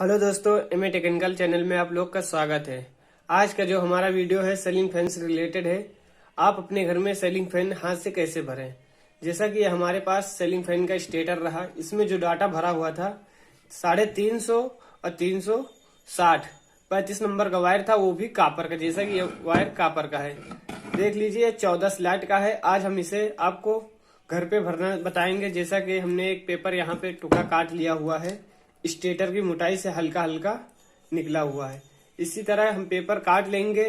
Hello दोस्तों, M A technical channel में आप लोग का स्वागत है। आज का जो हमारा वीडियो है सीलिंग फैन से रिलेटेड है। आप अपने घर में सीलिंग फैन हाथ से कैसे भरें। जैसा कि हमारे पास सीलिंग फैन का स्टेटर रहा, इसमें जो डाटा भरा हुआ था 350 और 360 35 नंबर का वायर था, वो भी कापर का। जैसा कि ये वायर कापर का है, देख लीजिए 14 स्लैट का है। आज हम इसे आपको घर पे भरना बताएंगे। जैसा कि हमने एक पेपर यहाँ पे टुकड़ा काट लिया हुआ है, स्टेटर की मोटाई से हल्का हल्का निकला हुआ है। इसी तरह हम पेपर काट लेंगे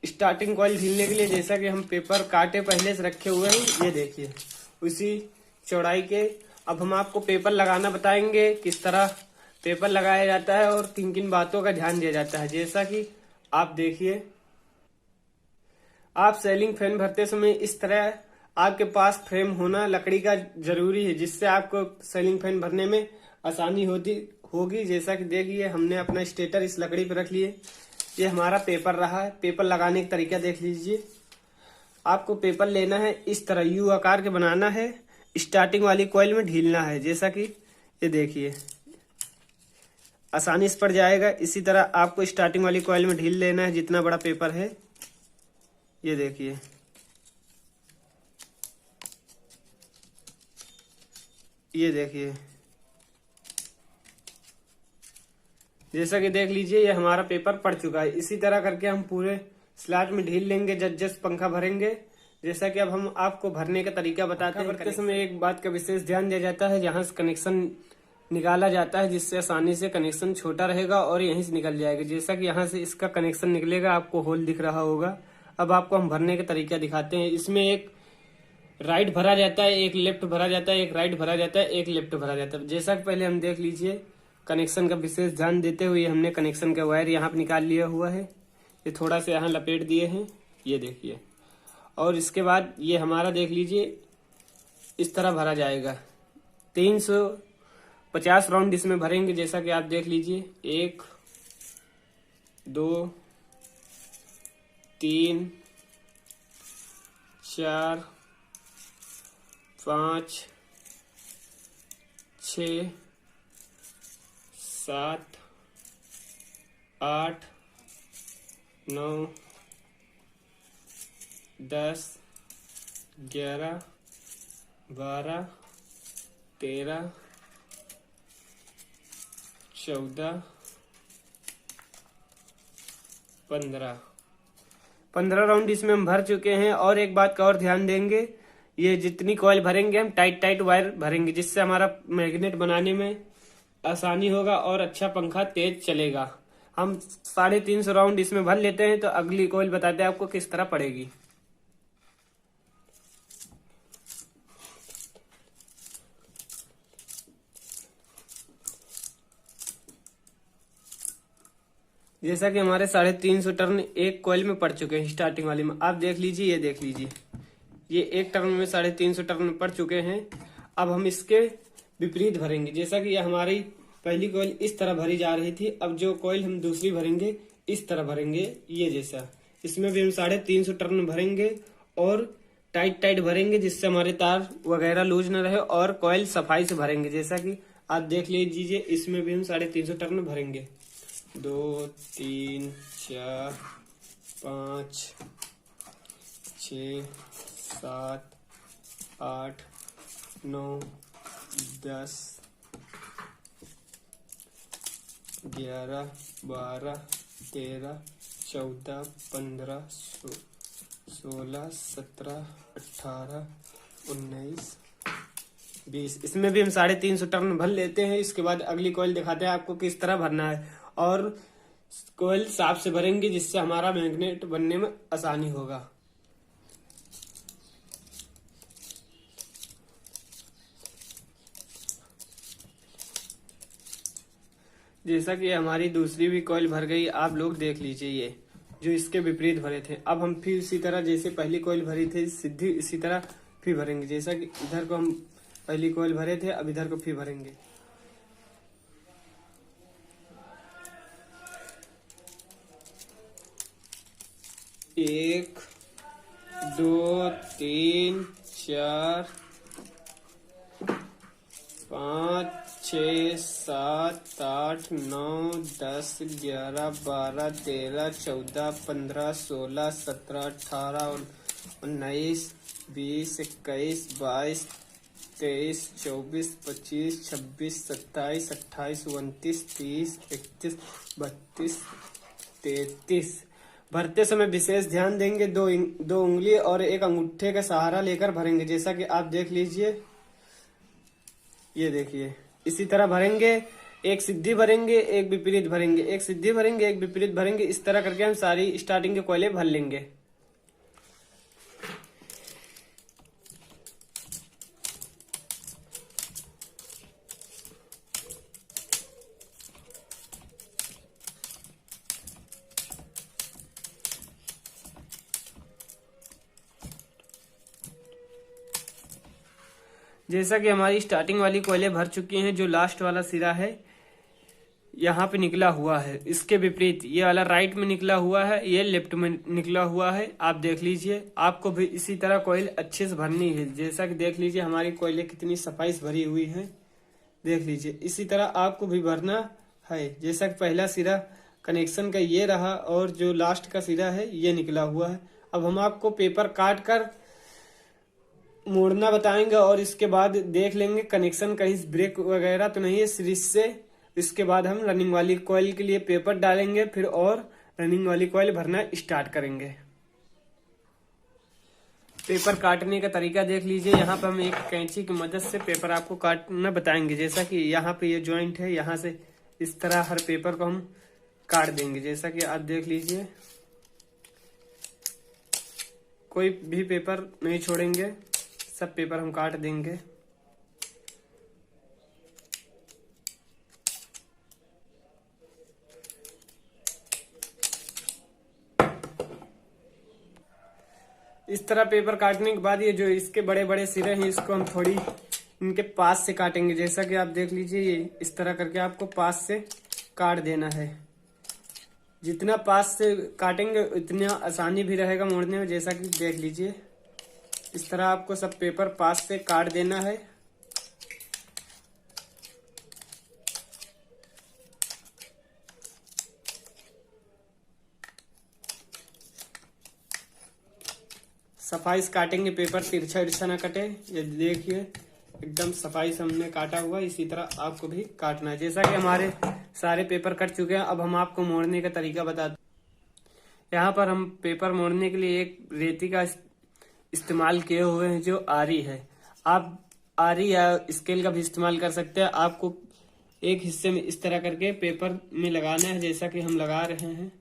स्टार्टिंग कॉइल ढीलने के लिए। जैसा कि हम पेपर काटे पहले से रखे हुए हैं, ये देखिए उसी चौड़ाई के। अब हम आपको पेपर लगाना बताएंगे, किस तरह पेपर लगाया जाता है और किन किन बातों का ध्यान दिया जाता है। जैसा कि आप देखिए, आप सीलिंग फैन भरते समय इस तरह आपके पास फ्रेम होना लकड़ी का जरूरी है, जिससे आपको सीलिंग फैन भरने में आसानी होगी। जैसा कि देखिए, हमने अपना स्टेटर इस लकड़ी पर रख लिए। ये हमारा पेपर रहा है। पेपर लगाने का तरीका देख लीजिए। आपको पेपर लेना है, इस तरह यू आकार के बनाना है, स्टार्टिंग वाली कॉइल में ढीलना है। जैसा कि ये देखिए, आसानी से पड़ जाएगा। इसी तरह आपको स्टार्टिंग वाली कॉइल में ढील लेना है जितना बड़ा पेपर है। ये देखिए, ये देखिए, जैसा कि देख लीजिए, ये हमारा पेपर पड़ चुका है। इसी तरह करके हम पूरे स्लैट में ढील लेंगे जस पंखा भरेंगे। जैसा कि अब हम आपको भरने का तरीका बताते हैं। भरते समय एक बात का विशेष ध्यान दिया जाता है, जहां से कनेक्शन निकाला जाता है, जिससे आसानी से कनेक्शन छोटा रहेगा और यहीं से निकल जाएगा। जैसा कि यहाँ से इसका कनेक्शन निकलेगा, आपको होल दिख रहा होगा। अब आपको हम भरने का तरीका दिखाते हैं। इसमें एक राइट भरा जाता है, एक लेफ्ट भरा जाता है, एक राइट भरा जाता है, एक लेफ्ट भरा जाता है। जैसा कि पहले हम देख लीजिए, कनेक्शन का विशेष ध्यान देते हुए हमने कनेक्शन का वायर यहाँ पे निकाल लिया हुआ है। ये थोड़ा सा यहाँ लपेट दिए हैं, ये देखिए। और इसके बाद ये हमारा देख लीजिए, इस तरह भरा जाएगा। 350 राउंड इसमें भरेंगे। जैसा कि आप देख लीजिए, 1 2 3 4 5 6 7 8 9 10 11 12 13 14 15 राउंड इसमें हम भर चुके हैं। और एक बात का और ध्यान देंगे, ये जितनी कॉइल भरेंगे हम टाइट वायर भरेंगे, जिससे हमारा मैग्नेट बनाने में आसानी होगा और अच्छा पंखा तेज चलेगा। हम 350 राउंड इसमें भर लेते हैं, तो अगली कॉइल बताते हैं आपको किस तरह पड़ेगी। जैसा कि हमारे 350 टर्न एक कॉइल में पड़ चुके हैं स्टार्टिंग वाली में। आप देख लीजिए, ये देख लीजिए, ये एक टर्न में 350 टर्न पड़ चुके हैं। अब हम इसके विपरीत भरेंगे। जैसा कि ये हमारी पहली कॉइल इस तरह भरी जा रही थी, अब जो कॉइल हम दूसरी भरेंगे इस तरह भरेंगे। ये जैसा इसमें भी हम 350 टर्न भरेंगे और टाइट भरेंगे, जिससे हमारे तार वगैरह लूज न रहे, और कॉइल सफाई से भरेंगे। जैसा कि आप देख लीजिए, इसमें भी हम 350 टर्न भरेंगे। 2 3 4 5 6 7 8 9 10 11 12 13 14 15 16 17 18 19 20। इसमें भी हम 350 टर्न भर लेते हैं। इसके बाद अगली कॉइल दिखाते हैं आपको किस तरह भरना है, और कॉइल साफ से भरेंगे, जिससे हमारा मैग्नेट बनने में आसानी होगा। जैसा कि हमारी दूसरी भी कॉइल भर गई, आप लोग देख लीजिए, ये जो इसके विपरीत भरे थे। अब हम फिर इसी तरह जैसे पहली कॉइल भरी थी सीधी इसी तरह फिर भरेंगे। जैसा कि इधर को हम पहली कॉइल भरे थे, अब इधर को फिर भरेंगे। एक 2 3 4 5 6 7, 8, 9, 10, 11, 12, 13, 14, 15, 16, 17, 18, 19, 20, 21, 22, 23, 24, 25, 26, 27, 28, 29, 30, 31, 32, 33। भरते समय विशेष ध्यान देंगे। दो उंगली और एक अंगूठे का सहारा लेकर भरेंगे, जैसा कि आप देख लीजिए। ये देखिए, इसी तरह भरेंगे। एक सीधी भरेंगे, एक विपरीत भरेंगे, एक सीधी भरेंगे, एक विपरीत भरेंगे। इस तरह करके हम सारी स्टार्टिंग के कोयले भर लेंगे। जैसा कि हमारी स्टार्टिंग वाली कोयले भर चुकी हैं, जो लास्ट वाला सिरा है यहाँ पे निकला हुआ है, इसके विपरीत ये वाला राइट में निकला हुआ है, ये लेफ्ट में निकला हुआ है। आप देख लीजिए, आपको भी इसी तरह कोयल अच्छे से भरनी है। जैसा कि देख लीजिए हमारी कोयले कितनी सफाई से भरी हुई है, देख लीजिए। इसी तरह आपको भी भरना है। जैसा कि पहला सिरा कनेक्शन का ये रहा और जो लास्ट का सिरा है ये निकला हुआ है। अब हम आपको पेपर काट कर मोड़ना बताएंगे और इसके बाद देख लेंगे कनेक्शन कहीं ब्रेक वगैरह तो नहीं है सीरीज से। इसके बाद हम रनिंग वाली कॉइल के लिए पेपर डालेंगे, फिर और रनिंग वाली कॉइल भरना स्टार्ट करेंगे। पेपर काटने का तरीका देख लीजिए। यहाँ पर हम एक कैंची की मदद से पेपर आपको काटना बताएंगे। जैसा कि यहाँ पे ये जॉइंट है, यहाँ से इस तरह हर पेपर को हम काट देंगे। जैसा कि आप देख लीजिए, कोई भी पेपर नहीं छोड़ेंगे, सब पेपर हम काट देंगे। इस तरह पेपर काटने के बाद ये जो इसके बड़े बड़े सिरे हैं, इसको हम थोड़ी इनके पास से काटेंगे। जैसा कि आप देख लीजिए, ये इस तरह करके आपको पास से काट देना है। जितना पास से काटेंगे उतना आसानी भी रहेगा मोड़ने में। जैसा कि देख लीजिए, इस तरह आपको सब पेपर पास से काट देना है। सफाई से काटेंगे, पेपर तिरछा इरछा ना कटे। ये देखिए, एकदम सफाई से हमने काटा हुआ। इसी तरह आपको भी काटना है। जैसा कि हमारे सारे पेपर कट चुके हैं, अब हम आपको मोड़ने का तरीका बताते हैं। यहाँ पर हम पेपर मोड़ने के लिए एक रेती का इस्तेमाल किए हुए हैं, जो आरी है। आप आरी या स्केल का भी इस्तेमाल कर सकते हैं। आपको एक हिस्से में इस तरह करके पेपर में लगाना है, जैसा कि हम लगा रहे हैं।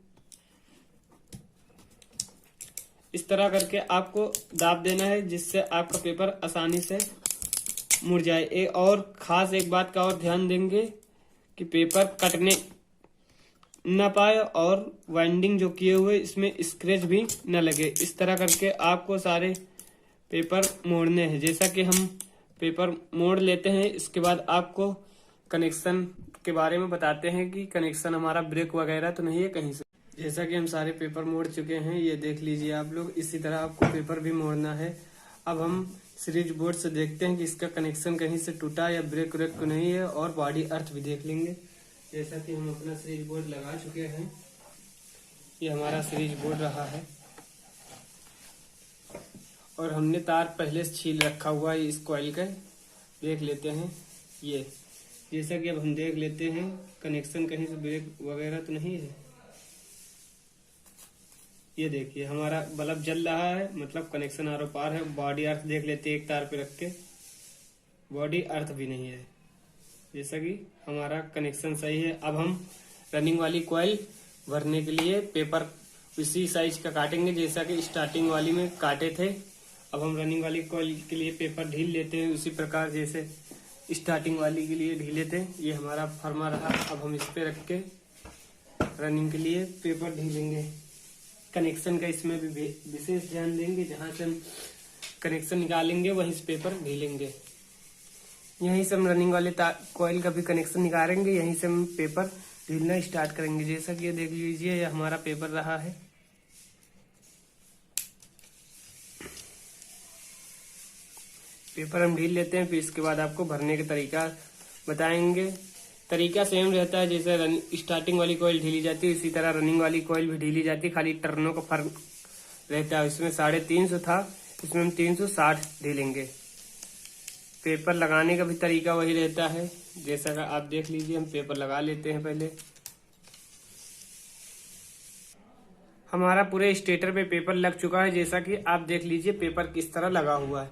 इस तरह करके आपको दाब देना है, जिससे आपका पेपर आसानी से मुड़ जाए। और खास एक बात का और ध्यान देंगे कि पेपर कटने न पाए और वाइंडिंग जो किए हुए इसमें स्क्रैच भी न लगे। इस तरह करके आपको सारे पेपर मोड़ने हैं। जैसा कि हम पेपर मोड़ लेते हैं, इसके बाद आपको कनेक्शन के बारे में बताते हैं कि कनेक्शन हमारा ब्रेक वगैरह तो नहीं है कहीं से। जैसा कि हम सारे पेपर मोड़ चुके हैं, ये देख लीजिए आप लोग। इसी तरह आपको पेपर भी मोड़ना है। अब हम सीरीज बोर्ड से देखते हैं कि इसका कनेक्शन कहीं से टूटा या ब्रेक व्रेक तो नहीं है, और बॉडी अर्थ भी देख लेंगे। जैसा कि हम अपना सीरीज बोर्ड लगा चुके हैं, ये हमारा सीरीज बोर्ड रहा है और हमने तार पहले से छील रखा हुआ है इस कॉइल का। देख लेते हैं ये। जैसा कि अब हम देख लेते हैं कनेक्शन कहीं से ब्रेक वगैरह तो नहीं है। ये देखिए, हमारा बल्ब जल रहा है, मतलब कनेक्शन आरो पार है। बॉडी अर्थ देख लेते हैं, एक तार पे रख के, बॉडी अर्थ भी नहीं है। जैसा कि हमारा कनेक्शन सही है। अब हम रनिंग वाली कॉइल भरने के लिए पेपर उसी साइज का काटेंगे जैसा कि स्टार्टिंग वाली में काटे थे। अब हम रनिंग वाली कॉइल के लिए पेपर ढील लेते हैं, उसी प्रकार जैसे स्टार्टिंग वाली के लिए ढीले थे। ये हमारा फर्मा रहा। अब हम इस पे रख के रनिंग के लिए पेपर ढीलेंगे। कनेक्शन का इसमें भी विशेष ध्यान देंगे। जहां से हम कनेक्शन निकालेंगे वहीं से पेपर ढीलेंगे। यहीं से हम रनिंग वाले कॉइल का भी कनेक्शन निकालेंगे, यहीं से हम पेपर ढीलना स्टार्ट करेंगे। जैसा कि ये देख लीजिए, ये हमारा पेपर रहा है। पेपर हम ढील लेते हैं, फिर इसके बाद आपको भरने का तरीका बताएंगे, तरीका सेम रहता है। जैसे स्टार्टिंग वाली कॉइल ढीली जाती है, इसी तरह रनिंग वाली कॉइल भी ढीली जाती है, खाली टर्नों का फर्क रहता है। इसमें 350 था, इसमें हम 360 ढीलेंगे। पेपर लगाने का भी तरीका वही रहता है, जैसा कि आप देख लीजिए। हम पेपर लगा लेते हैं पहले। हमारा पूरे स्टेटर पे पेपर लग चुका है, जैसा कि आप देख लीजिए पेपर किस तरह लगा हुआ है।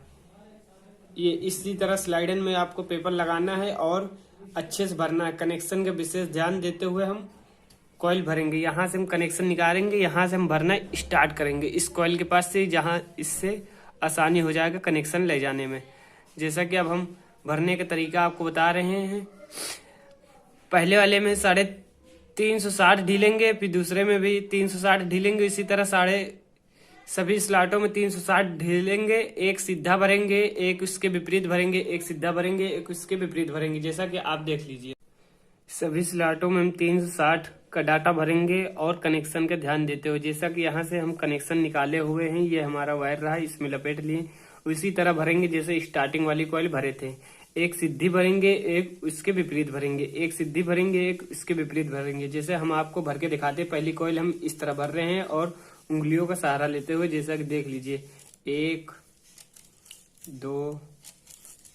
ये इसी तरह स्लाइडन में आपको पेपर लगाना है और अच्छे से भरना है। कनेक्शन का विशेष ध्यान देते हुए हम कॉइल भरेंगे। यहाँ से हम कनेक्शन निकालेंगे, यहाँ से हम भरना स्टार्ट करेंगे इस कॉइल के पास से, जहाँ इससे आसानी हो जाएगा कनेक्शन ले जाने में। जैसा कि अब हम भरने का तरीका आपको बता रहे हैं। पहले वाले में 360 ढीलेंगे, फिर दूसरे में भी 360 ढीलेंगे। इसी तरह सभी स्लॉटों में 360 ढीलेंगे। एक सीधा भरेंगे, एक उसके विपरीत भरेंगे, एक सीधा भरेंगे, एक उसके विपरीत भरेंगे, जैसा कि आप देख लीजिए। सभी स्लॉटों में हम 360 का डाटा भरेंगे और कनेक्शन का ध्यान देते हुए। जैसा कि यहाँ से हम कनेक्शन निकाले हुए हैं, ये हमारा वायर रहा, इसमें लपेट लिए। उसी तरह भरेंगे जैसे स्टार्टिंग वाली कॉइल भरे थे। एक सीधी भरेंगे, एक उसके विपरीत भरेंगे, एक सीधी भरेंगे, एक इसके विपरीत भरेंगे। जैसे हम आपको भर के दिखाते हैं, पहली कॉइल हम इस तरह भर रहे हैं और उंगलियों का सहारा लेते हुए, जैसा कि देख लीजिए। 1 2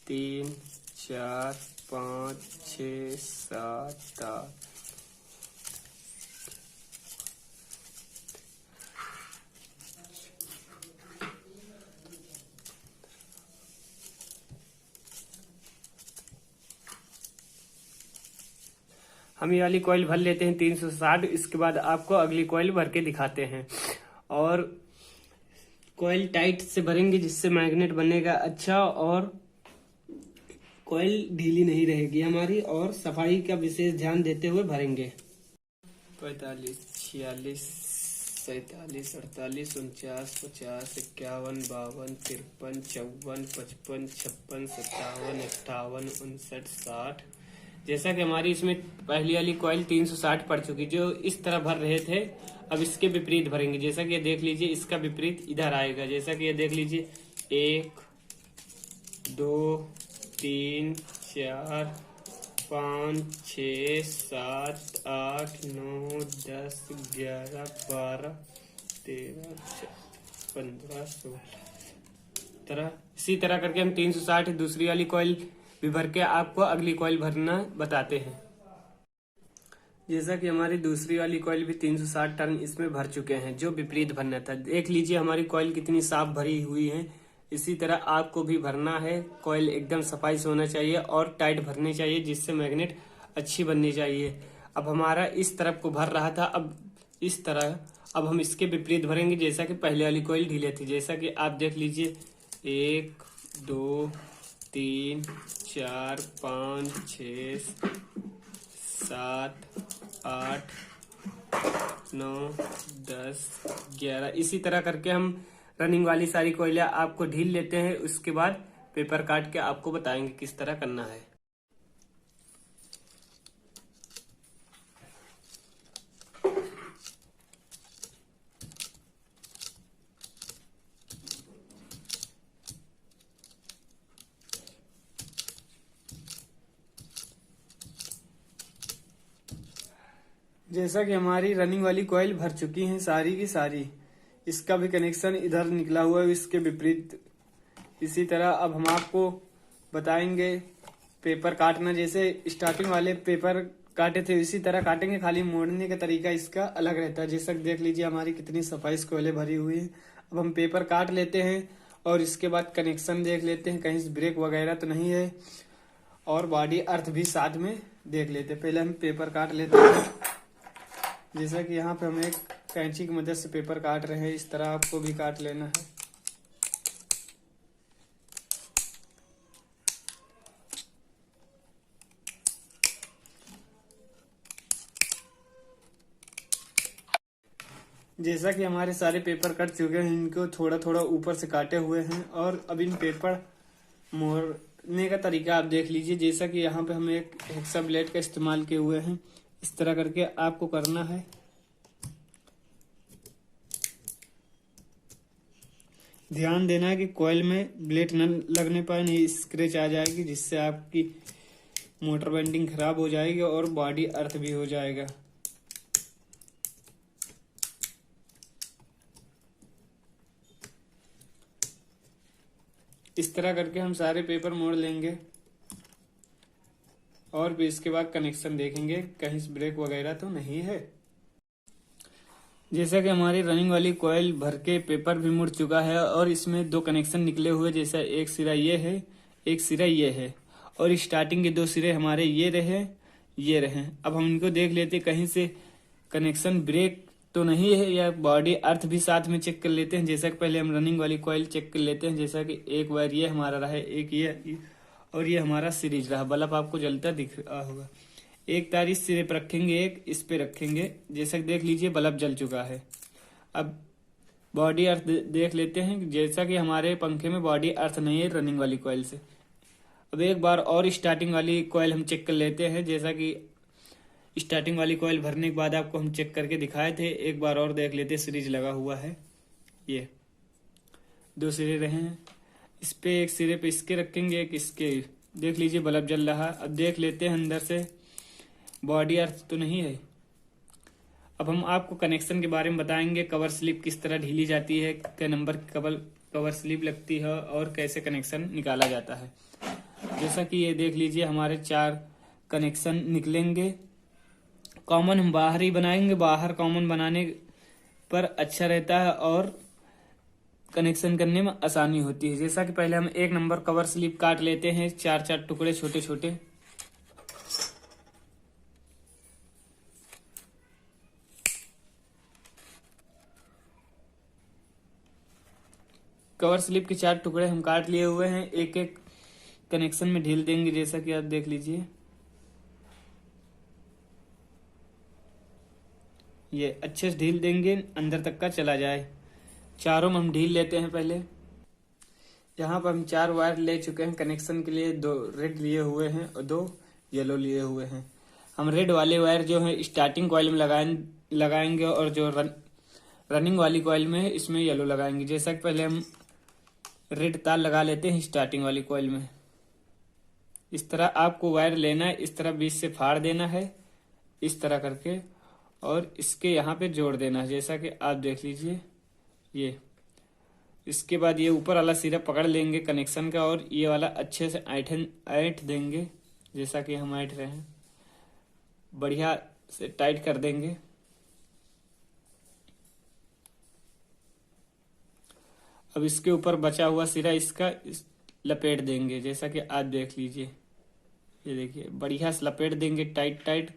3 4 5 6 7 8। हम ये वाली कॉइल भर लेते हैं 360। इसके बाद आपको अगली कॉइल भर के दिखाते हैं। और कॉइल टाइट से भरेंगे, जिससे मैग्नेट बनेगा अच्छा और कॉइल ढीली नहीं रहेगी हमारी। और सफाई का विशेष ध्यान देते हुए भरेंगे। 45 46 47 48 49 50 51 52 53 54 55 56 57 58 59 60। जैसा कि हमारी इसमें पहली वाली कॉइल 360 पड़ चुकी, जो इस तरह भर रहे थे। अब इसके विपरीत भरेंगे। जैसा कि ये देख लीजिए, इसका विपरीत इधर आएगा। जैसा कि ये देख लीजिए, 1 2 3 4 5 6 7 8 9 10 11 12 13 15 16 इसी तरह करके हम 360 दूसरी वाली कॉइल भी भर के आपको अगली कॉइल भरना बताते हैं। जैसा कि हमारी दूसरी वाली कॉइल भी 360 टर्न इसमें भर चुके हैं, जो विपरीत भरना था। देख लीजिए हमारी कॉइल कितनी साफ भरी हुई है। इसी तरह आपको भी भरना है। कॉइल एकदम सफाई से होना चाहिए और टाइट भरनी चाहिए, जिससे मैग्नेट अच्छी बननी चाहिए। अब हमारा इस तरफ को भर रहा था, अब इस तरह अब हम इसके विपरीत भरेंगे, जैसा कि पहले वाली कॉइल ढीले थी। जैसा कि आप देख लीजिए, 1 2 3 4 5 6 7 8 9 10 11 इसी तरह करके हम रनिंग वाली सारी कॉइलें आपको ढील लेते हैं। उसके बाद पेपर काट के आपको बताएंगे किस तरह करना है। जैसा कि हमारी रनिंग वाली कॉइल भर चुकी हैं सारी की सारी। इसका भी कनेक्शन इधर निकला हुआ है, इसके विपरीत। इसी तरह अब हम आपको बताएंगे पेपर काटना। जैसे स्टार्टिंग वाले पेपर काटे थे इसी तरह काटेंगे, खाली मोड़ने का तरीका इसका अलग रहता है। जैसा देख लीजिए हमारी कितनी सफाई से कॉइलें भरी हुई है। अब हम पेपर काट लेते हैं और इसके बाद कनेक्शन देख लेते हैं, कहीं ब्रेक वगैरह तो नहीं है, और बॉडी अर्थ भी साथ में देख लेते हैं। पहले हम पेपर काट लेते हैं। जैसा कि यहाँ पे हम एक कैंची की मदद से पेपर काट रहे हैं, इस तरह आपको भी काट लेना है। जैसा कि हमारे सारे पेपर कट चुके हैं, इनको थोड़ा थोड़ा ऊपर से काटे हुए हैं। और अब इन पेपर मोड़ने का तरीका आप देख लीजिए। जैसा कि यहाँ पे हम एक हेक्सा ब्लेड का इस्तेमाल किए हुए हैं, इस तरह करके आपको करना है। ध्यान देना है कि कॉइल में ब्लेड न लगने पाए, नहीं स्क्रैच आ जाएगी, जिससे आपकी मोटर वाइंडिंग खराब हो जाएगी और बॉडी अर्थ भी हो जाएगा। इस तरह करके हम सारे पेपर मोड़ लेंगे और भी इसके बाद कनेक्शन देखेंगे कहीं से ब्रेक वगैरह तो नहीं है। जैसा कि हमारी रनिंग वाली कॉइल भर के पेपर भी मुड़ चुका है और इसमें दो कनेक्शन निकले हुए, जैसा एक सिरा ये है, एक सिरा ये है और स्टार्टिंग के दो सिरे हमारे ये रहे। अब हम इनको देख लेते कहीं से कनेक्शन ब्रेक तो नहीं है या बॉडी अर्थ भी साथ में चेक कर लेते हैं। जैसा कि पहले हम रनिंग वाली कॉइल चेक कर लेते हैं। जैसा कि एक वायर ये हमारा रहा है, एक ये और ये हमारा सीरीज रहा। बल्ब आपको जलता दिख रहा होगा। एक तार इस सिरे पर रखेंगे, एक इस पे रखेंगे। जैसा कि देख लीजिए बल्ब जल चुका है। अब बॉडी अर्थ देख लेते हैं। जैसा कि हमारे पंखे में बॉडी अर्थ नहीं है रनिंग वाली कॉइल से। अब एक बार और स्टार्टिंग वाली कॉइल हम चेक कर लेते हैं। जैसा कि स्टार्टिंग वाली कॉइल भरने के बाद आपको हम चेक करके दिखाए थे, एक बार और देख लेते। सीरीज लगा हुआ है, ये दो सिरे रहे हैं। इस पे एक सिरे पे इसके रखेंगे, एक इसके। देख लीजिए बल्ब जल रहा। अब देख लेते हैं अंदर से बॉडी अर्थ तो नहीं है। अब हम आपको कनेक्शन के बारे में बताएंगे। कवर स्लिप किस तरह ढीली जाती है, क्या नंबर की कवर स्लिप लगती है और कैसे कनेक्शन निकाला जाता है। जैसा कि ये देख लीजिए हमारे 4 कनेक्शन निकलेंगे। कॉमन हम बाहर ही बनाएंगे। बाहर कॉमन बनाने पर अच्छा रहता है और कनेक्शन करने में आसानी होती है। जैसा कि पहले हम 1 नंबर कवर स्लिप काट लेते हैं, 4-4 टुकड़े छोटे छोटे। कवर स्लिप के 4 टुकड़े हम काट लिए हुए हैं। एक एक कनेक्शन में ढील देंगे। जैसा कि आप देख लीजिए, ये अच्छे से ढील देंगे, अंदर तक का चला जाए। चारों में हम ढील लेते हैं। पहले यहाँ पर हम 4 वायर ले चुके हैं कनेक्शन के लिए। 2 रेड लिए हुए हैं और 2 येलो लिए हुए हैं। हम रेड वाले वायर जो है स्टार्टिंग कॉइल में लगाएंगे और जो रनिंग वाली कॉइल में है इसमें येलो लगाएंगे। जैसा कि पहले हम रेड तार लगा लेते हैं स्टार्टिंग वाली कॉइल में। इस तरह आपको वायर लेना है, इस तरह बीच से फाड़ देना है इस तरह करके और इसके यहाँ पे जोड़ देना है। जैसा कि आप देख लीजिए ये। इसके बाद ये ऊपर वाला सिरा पकड़ लेंगे कनेक्शन का और ये वाला अच्छे से ऐंठ देंगे। जैसा कि हम ऐंठ रहे हैं, बढ़िया से टाइट कर देंगे। अब इसके ऊपर बचा हुआ सिरा इसका लपेट देंगे। जैसा कि आप देख लीजिए, ये देखिए बढ़िया से लपेट देंगे टाइट,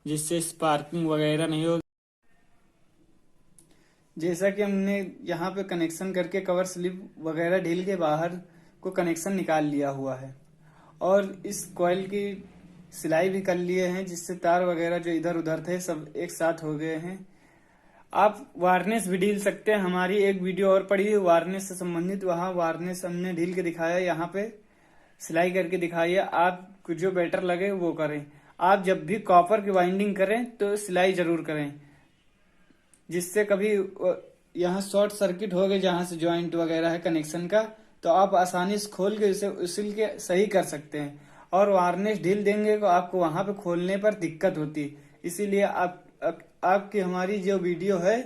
जिससे स्पार्किंग वगैरह नहीं हो। जैसा कि हमने यहाँ पे कनेक्शन करके कवर स्लिप वगैरह ढील के बाहर को कनेक्शन निकाल लिया हुआ है और इस कॉइल की सिलाई भी कर लिए हैं, जिससे तार वगैरह जो इधर उधर थे सब एक साथ हो गए हैं। आप वार्निश भी ढील सकते हैं। हमारी एक वीडियो और पड़ी है वार्निश से संबंधित, वहां वार्निश हमने ढील के दिखाया, यहाँ पे सिलाई करके दिखाई है। आपको जो बेटर लगे वो करें। आप जब भी कॉपर की वाइंडिंग करें तो सिलाई जरूर करें, जिससे कभी यहाँ शॉर्ट सर्किट हो गए जहां से ज्वाइंट वगैरह है कनेक्शन का, तो आप आसानी से खोल के उसे उसिल के सही कर सकते हैं। और वार्निश ढील देंगे तो आपको वहां पे खोलने पर दिक्कत होती। इसीलिए आपकी हमारी जो वीडियो है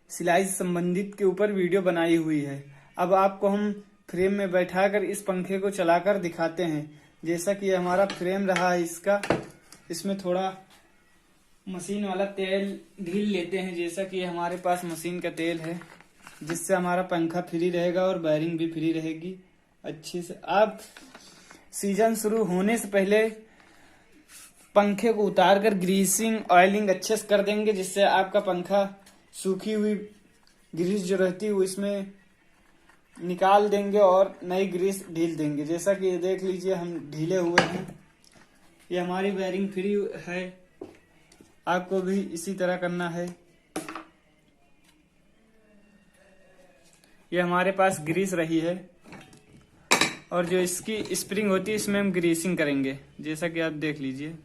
सिलाई से संबंधित के ऊपर वीडियो बनाई हुई है। अब आपको हम फ्रेम में बैठाकर इस पंखे को चलाकर दिखाते हैं। जैसा कि हमारा फ्रेम रहा है इसका, इसमें थोड़ा मशीन वाला तेल ढील लेते हैं। जैसा कि हमारे पास मशीन का तेल है, जिससे हमारा पंखा फ्री रहेगा और वायरिंग भी फ्री रहेगी अच्छे से। आप सीजन शुरू होने से पहले पंखे को उतार कर ग्रीसिंग ऑयलिंग अच्छे से कर देंगे, जिससे आपका पंखा सूखी हुई ग्रीस जो रहती है वो इसमें निकाल देंगे और नई ग्रीस ढील देंगे। जैसा कि ये देख लीजिए हम ढीले हुए हैं। ये हमारी वायरिंग फ्री है, आपको भी इसी तरह करना है। ये हमारे पास ग्रीस रही है और जो इसकी स्प्रिंग होती है इसमें हम ग्रीसिंग करेंगे। जैसा कि आप देख लीजिए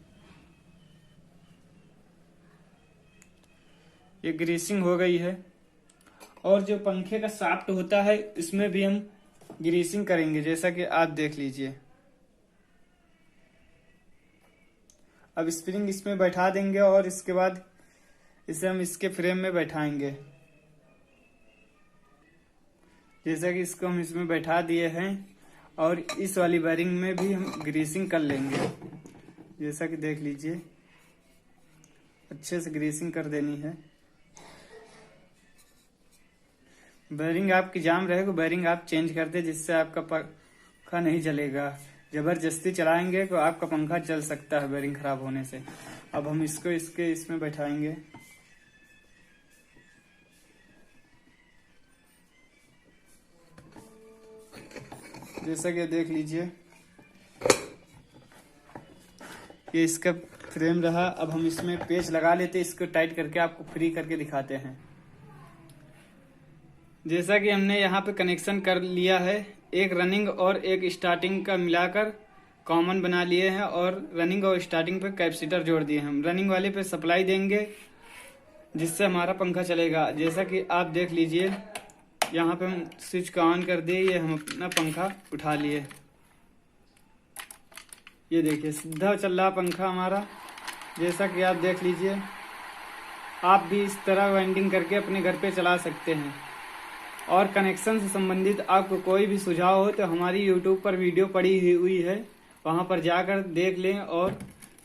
ये ग्रीसिंग हो गई है। और जो पंखे का शाफ्ट होता है इसमें भी हम ग्रीसिंग करेंगे। जैसा कि आप देख लीजिए अब स्प्रिंग इसमें बैठा देंगे और इसके बाद इसे हम इसके फ्रेम में बैठाएंगे। जैसा कि इसको हम इसमें बैठा दिए हैं और इस वाली बेरिंग में भी हम ग्रीसिंग कर लेंगे। जैसा कि देख लीजिए, अच्छे से ग्रीसिंग कर देनी है। बेरिंग आपकी जाम रहेगा, बेरिंग आप चेंज कर दे, जिससे आपका पंखा नहीं जलेगा। जबरदस्ती चलाएंगे तो आपका पंखा जल सकता है बेरिंग खराब होने से। अब हम इसको इसमें बैठाएंगे। जैसा कि देख लीजिए, ये इसका फ्रेम रहा। अब हम इसमें पेच लगा लेते, इसको टाइट करके आपको फ्री करके दिखाते हैं। जैसा कि हमने यहाँ पे कनेक्शन कर लिया है, एक रनिंग और एक स्टार्टिंग का मिलाकर कॉमन बना लिए हैं और रनिंग और स्टार्टिंग पे कैपेसिटर जोड़ दिए हैं। हम रनिंग वाले पे सप्लाई देंगे जिससे हमारा पंखा चलेगा। जैसा कि आप देख लीजिए, यहाँ पे हम स्विच का ऑन कर दिए, ये हम अपना पंखा उठा लिए। ये देखिए सीधा चल रहा पंखा हमारा। जैसा कि आप देख लीजिए, आप भी इस तरह वाइंडिंग करके अपने घर पे चला सकते हैं। और कनेक्शन से संबंधित आपको कोई भी सुझाव हो तो हमारी YouTube पर वीडियो पड़ी हुई है, वहां पर जाकर देख लें और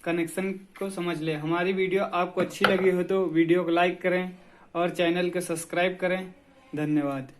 कनेक्शन को समझ लें। हमारी वीडियो आपको अच्छी लगी हो तो वीडियो को लाइक करें और चैनल को सब्सक्राइब करें। धन्यवाद।